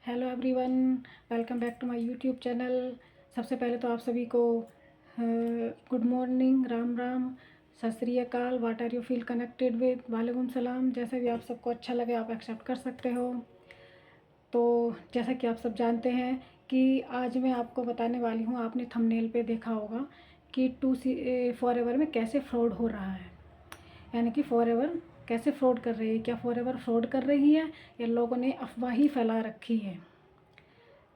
Hello everyone, welcome back to my YouTube channel. सबसे पहले तो आप सभी को गुड मॉर्निंग, राम राम, सत श्री अकाल, what are you feel connected with, वालेकुम सलाम। जैसे भी आप सबको अच्छा लगे आप एक्सेप्ट कर सकते हो। तो जैसा कि आप सब जानते हैं कि आज मैं आपको बताने वाली हूँ, आपने थंबनेल पे देखा होगा कि फॉरएवर में कैसे फ्रॉड हो रहा है। यानी कि फॉरएवर कैसे फ्रॉड कर रही है, क्या फॉरएवर फ्रॉड कर रही है या लोगों ने अफवाह ही फैला रखी है।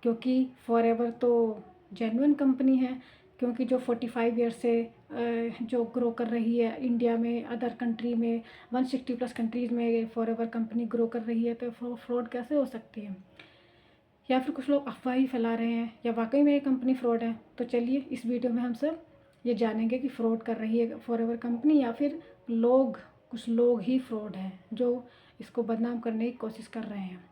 क्योंकि फॉरएवर तो जेन्युइन कंपनी है, क्योंकि जो 45 ईयर से जो ग्रो कर रही है इंडिया में, अदर कंट्री में, 160 प्लस कंट्रीज़ में फॉरएवर कंपनी ग्रो कर रही है, तो फ्रॉड कैसे हो सकती है। या फिर कुछ लोग अफवाह ही फैला रहे हैं या वाकई में ये कंपनी फ्रॉड है। तो चलिए इस वीडियो में हम सब ये जानेंगे कि फ्रॉड कर रही है फॉरएवर कंपनी या फिर कुछ लोग ही फ्रॉड हैं जो इसको बदनाम करने की कोशिश कर रहे हैं।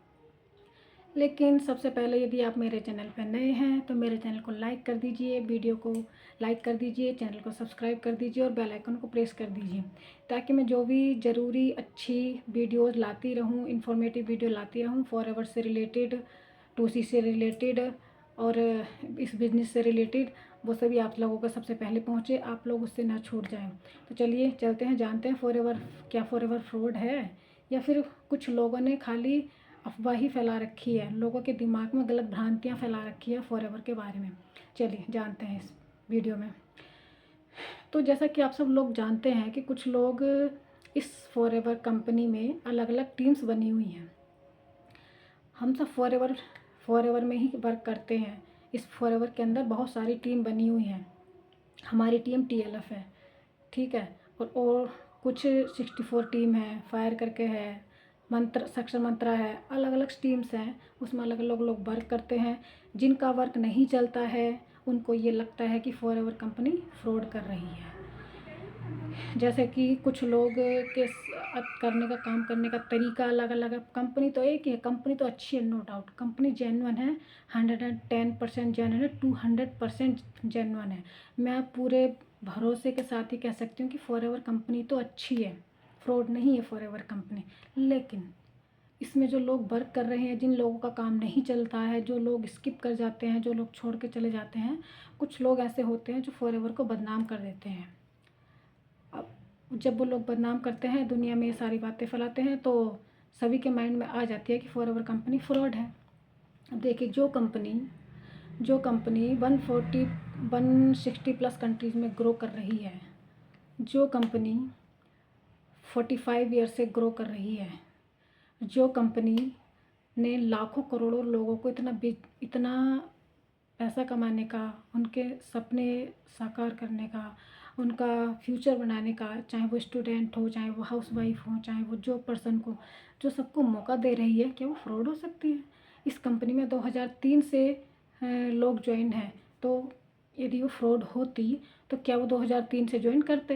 लेकिन सबसे पहले यदि आप मेरे चैनल पर नए हैं तो मेरे चैनल को लाइक कर दीजिए, वीडियो को लाइक कर दीजिए, चैनल को सब्सक्राइब कर दीजिए और बेल आइकन को प्रेस कर दीजिए, ताकि मैं जो भी ज़रूरी अच्छी वीडियोज़ लाती रहूं, इन्फॉर्मेटिव वीडियो लाती रहूं, फॉरएवर से रिलेटेड, 2C से रिलेटेड और इस बिज़नेस से रिलेटेड, वो सभी आप लोगों को सबसे पहले पहुँचे, आप लोग उससे ना छूट जाएँ। तो चलिए चलते हैं, जानते हैं फॉरएवर फ्रॉड है या फिर कुछ लोगों ने खाली अफवाह ही फैला रखी है, लोगों के दिमाग में गलत भ्रांतियाँ फैला रखी है फॉरएवर के बारे में। चलिए जानते हैं इस वीडियो में। तो जैसा कि आप सब लोग जानते हैं कि कुछ लोग इस फॉरएवर कंपनी में अलग अलग टीम्स बनी हुई हैं। हम सब फॉरएवर में ही वर्क करते हैं। इस फॉरएवर के अंदर बहुत सारी टीम बनी हुई हैं। हमारी टीम TLF है, ठीक है। और कुछ 64 टीम है, फायर करके है, सक्षर मंत्रा है, अलग अलग टीम्स हैं, उसमें अलग अलग लोग वर्क करते हैं। जिनका वर्क नहीं चलता है उनको ये लगता है कि फॉरएवर कंपनी फ्रॉड कर रही है। जैसे कि कुछ लोग के करने का, काम करने का तरीका अलग अलग है। कंपनी तो एक ही है, कंपनी तो अच्छी है, नो डाउट, कंपनी जेन्युइन है, 110% जेन्युइन है, 200% जेन्युइन है। मैं पूरे भरोसे के साथ ही कह सकती हूँ कि फॉरएवर कंपनी तो अच्छी है, फ्रॉड नहीं है फॉरएवर कंपनी। लेकिन इसमें जो लोग वर्क कर रहे हैं, जिन लोगों का काम नहीं चलता है, जो लोग स्किप कर जाते हैं, जो लोग छोड़ के चले जाते हैं, कुछ लोग ऐसे होते हैं जो फॉरएवर को बदनाम कर देते हैं। अब जब वो लोग बदनाम करते हैं, दुनिया में ये सारी बातें फैलाते हैं, तो सभी के माइंड में आ जाती है कि फॉरएवर कंपनी फ्रॉड है। अब देखिए, जो कंपनी 160 प्लस कंट्रीज़ में ग्रो कर रही है, जो कंपनी 45 ईयर से ग्रो कर रही है, जो कंपनी ने लाखों करोड़ों लोगों को इतना पैसा कमाने का, उनके सपने साकार करने का, उनका फ्यूचर बनाने का, चाहे वो स्टूडेंट हो, चाहे वो हाउसवाइफ हो, चाहे वो जॉब पर्सन को, जो सबको मौका दे रही है, क्या वो फ्रॉड हो सकती है। इस कंपनी में 2003 से लोग ज्वाइन हैं, तो यदि वो फ्रॉड होती तो क्या वो 2003 से ज्वाइन करते।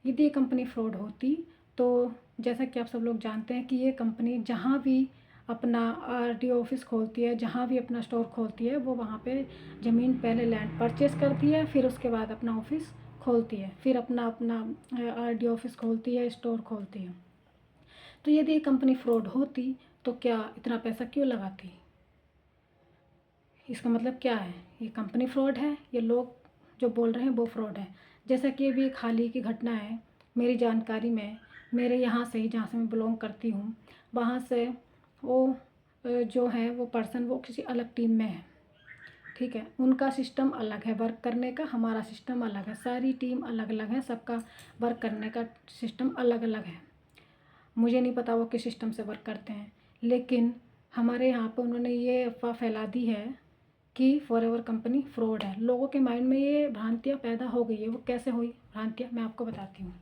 यदि ये कंपनी फ्रॉड होती तो जैसा कि आप सब लोग जानते हैं कि ये कंपनी जहाँ भी अपना RDO ऑफिस खोलती है, जहाँ भी अपना स्टोर खोलती है, वो वहाँ पे ज़मीन, पहले लैंड परचेस करती है, फिर उसके बाद अपना ऑफिस खोलती है, फिर अपना अपना RDO ऑफिस खोलती है, स्टोर खोलती है। तो यदि ये कंपनी फ्रॉड होती तो क्या इतना पैसा क्यों लगाती। इसका मतलब क्या है, ये कंपनी फ्रॉड है, ये लोग जो बोल रहे हैं वो फ्रॉड है। जैसा कि अभी एक हाल ही की घटना है, मेरी जानकारी में, मेरे यहाँ से ही, जहाँ से मैं बिलोंग करती हूँ, वहाँ से वो जो है वो पर्सन, वो किसी अलग टीम में है, ठीक है। उनका सिस्टम अलग है वर्क करने का, हमारा सिस्टम अलग है, सारी टीम अलग अलग है, सबका वर्क करने का सिस्टम अलग अलग है। मुझे नहीं पता वो किस सिस्टम से वर्क करते हैं, लेकिन हमारे यहाँ पर उन्होंने ये अफवाह फैला दी है कि फॉरएवर कंपनी फ्रॉड है। लोगों के माइंड में ये भ्रांतियाँ पैदा हो गई है। वो कैसे हुई भ्रांतियाँ, मैं आपको बताती हूँ।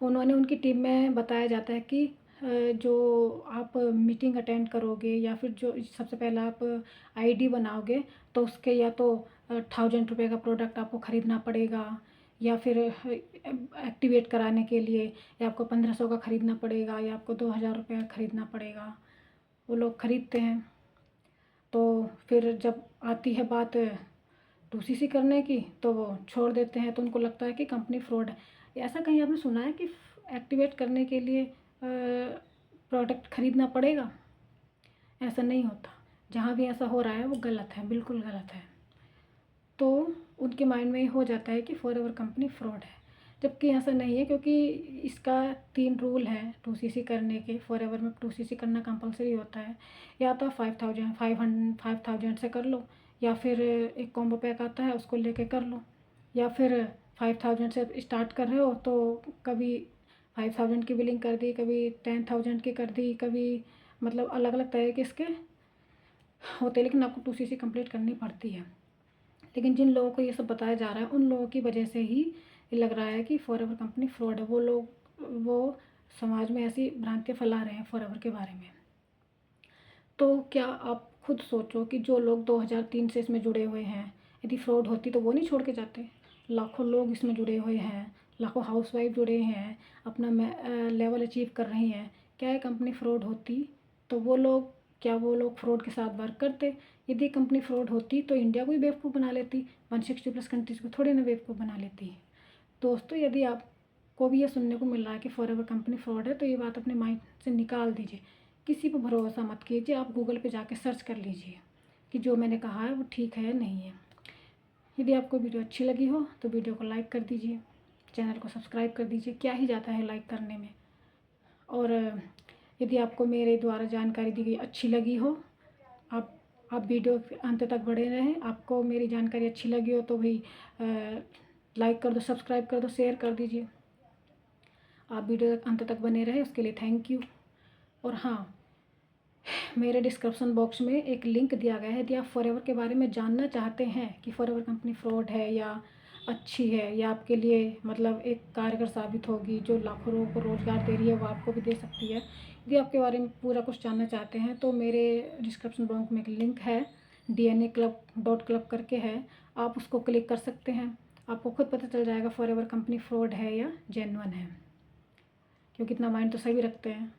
उन्होंने, उनकी टीम में बताया जाता है कि जो आप मीटिंग अटेंड करोगे या फिर जो सबसे पहले आप ID बनाओगे, तो उसके या तो 1000 रुपये का प्रोडक्ट आपको ख़रीदना पड़ेगा, या फिर एक्टिवेट कराने के लिए या आपको 1500 का ख़रीदना पड़ेगा, या आपको 2000 रुपये का ख़रीदना पड़ेगा। वो लोग ख़रीदते हैं, तो फिर जब आती है बात 2CC करने की तो वो छोड़ देते हैं, तो उनको लगता है कि कंपनी फ्रॉड है। ऐसा कहीं आपने सुना है कि एक्टिवेट करने के लिए प्रोडक्ट ख़रीदना पड़ेगा। ऐसा नहीं होता। जहाँ भी ऐसा हो रहा है वो गलत है, बिल्कुल गलत है। तो उनके माइंड में ये हो जाता है कि फॉरएवर कंपनी फ्रॉड है, जबकि ऐसा नहीं है, क्योंकि इसका 3 रूल हैं 2cc करने के। फॉरएवर में 2cc करना कंपलसरी होता है। या तो 5,000 से कर लो, या फिर एक कॉम्बो पैक आता है उसको लेके कर लो, या फिर 5,000 से स्टार्ट कर रहे हो तो कभी 5,000 की बिलिंग कर दी, कभी 10,000 की कर दी, कभी मतलब अलग अलग तरह के इसके होते हैं, लेकिन आपको 2cc कंप्लीट करनी पड़ती है। लेकिन जिन लोगों को ये सब बताया जा रहा है उन लोगों की वजह से ही ये लग रहा है कि फॉरएवर कंपनी फ्रॉड है। वो समाज में ऐसी भ्रांतियाँ फैला रहे हैं फॉरएवर के बारे में। तो क्या आप खुद सोचो कि जो लोग 2003 से इसमें जुड़े हुए हैं, यदि फ्रॉड होती तो वो नहीं छोड़ के जाते। लाखों लोग इसमें जुड़े हुए हैं, लाखों हाउसवाइफ जुड़े हैं, अपना लेवल अचीव कर रही हैं। क्या ये कंपनी फ्रॉड होती तो वो लोग फ्रॉड के साथ वर्क करते? यदि कंपनी फ्रॉड होती तो इंडिया को ही बेवकूफ़ बना लेती, 160+ कंट्रीज़ को थोड़ी ना बेवकूफ़ बना लेती। दोस्तों, यदि आपको भी ये सुनने को मिल रहा है कि फॉरएवर कंपनी फ्रॉड है तो ये बात अपने माइंड से निकाल दीजिए। किसी पर भरोसा मत कीजिए, आप गूगल पे जाके सर्च कर लीजिए कि जो मैंने कहा है वो ठीक है या नहीं है। यदि आपको वीडियो अच्छी लगी हो तो वीडियो को लाइक कर दीजिए, चैनल को सब्सक्राइब कर दीजिए, क्या ही जाता है लाइक करने में। और यदि आपको मेरे द्वारा जानकारी दी गई अच्छी लगी हो, आप वीडियो के अंत तक बने रहें। आपको मेरी जानकारी अच्छी लगी हो तो भाई लाइक कर दो, सब्सक्राइब कर दो, शेयर कर दीजिए। आप वीडियो अंत तक बने रहे उसके लिए थैंक यू। और हाँ, मेरे डिस्क्रिप्शन बॉक्स में एक लिंक दिया गया है। यदि आप फॉरएवर के बारे में जानना चाहते हैं कि फॉरएवर कंपनी फ्रॉड है या अच्छी है, या आपके लिए मतलब एक कारगर साबित होगी, जो लाखों लोगों को रोज़गार दे रही है, वो आपको भी दे सकती है। यदि आपके बारे में पूरा कुछ जानना चाहते हैं तो मेरे डिस्क्रिप्शन बॉक्स में एक लिंक है, DNA club.club करके है, आप उसको क्लिक कर सकते हैं। आपको खुद पता चल जाएगा फॉरएवर कंपनी फ्रॉड है या जेन्युइन है, क्योंकि इतना माइंड तो सभी रखते हैं,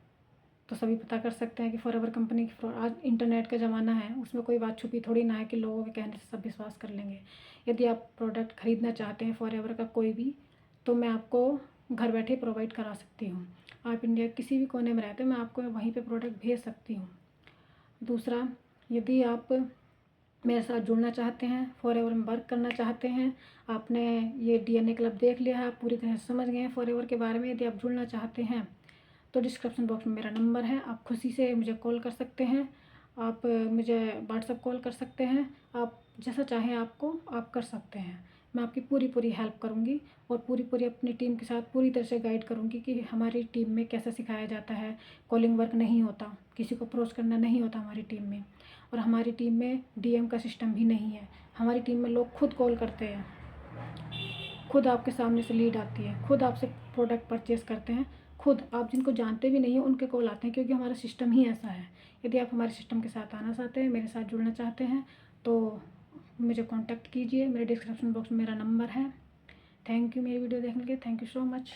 तो सभी पता कर सकते हैं कि फॉरएवर कंपनी की फ्रॉड। आज इंटरनेट का ज़माना है, उसमें कोई बात छुपी थोड़ी ना है कि लोगों के कहने से सब विश्वास कर लेंगे। यदि आप प्रोडक्ट ख़रीदना चाहते हैं फॉरएवर का कोई भी, तो मैं आपको घर बैठे प्रोवाइड करा सकती हूँ। आप इंडिया किसी भी कोने में रहते हैं, मैं आपको वहीं पे प्रोडक्ट भेज सकती हूँ। दूसरा, यदि आप मेरे साथ जुड़ना चाहते हैं, फॉरएवर में वर्क करना चाहते हैं, आपने ये DNA क्लब देख लिया है, आप पूरी तरह से समझ गए हैं फॉरएवर के बारे में, यदि आप जुड़ना चाहते हैं तो डिस्क्रिप्शन बॉक्स में मेरा नंबर है, आप खुशी से मुझे कॉल कर सकते हैं। आप मुझे व्हाट्सअप कॉल कर सकते हैं, आप जैसा चाहें आपको आप कर सकते हैं। मैं आपकी पूरी हेल्प करूँगी और पूरी अपनी टीम के साथ पूरी तरह से गाइड करूँगी कि हमारी टीम में कैसे सिखाया जाता है। कॉलिंग वर्क नहीं होता, किसी को अप्रोच करना नहीं होता हमारी टीम में। और हमारी टीम में DM का सिस्टम भी नहीं है। हमारी टीम में लोग खुद कॉल करते हैं, खुद आपके सामने से लीड आती है, खुद आपसे प्रोडक्ट परचेज़ करते हैं, खुद आप जिनको जानते भी नहीं हैं उनके कॉल आते हैं, क्योंकि हमारा सिस्टम ही ऐसा है। यदि आप हमारे सिस्टम के साथ आना चाहते हैं, मेरे साथ जुड़ना चाहते हैं, तो मुझे कॉन्टैक्ट कीजिए। मेरे डिस्क्रिप्शन बॉक्स में मेरा नंबर है। थैंक यू मेरी वीडियो देखने के लिए, थैंक यू सो मच।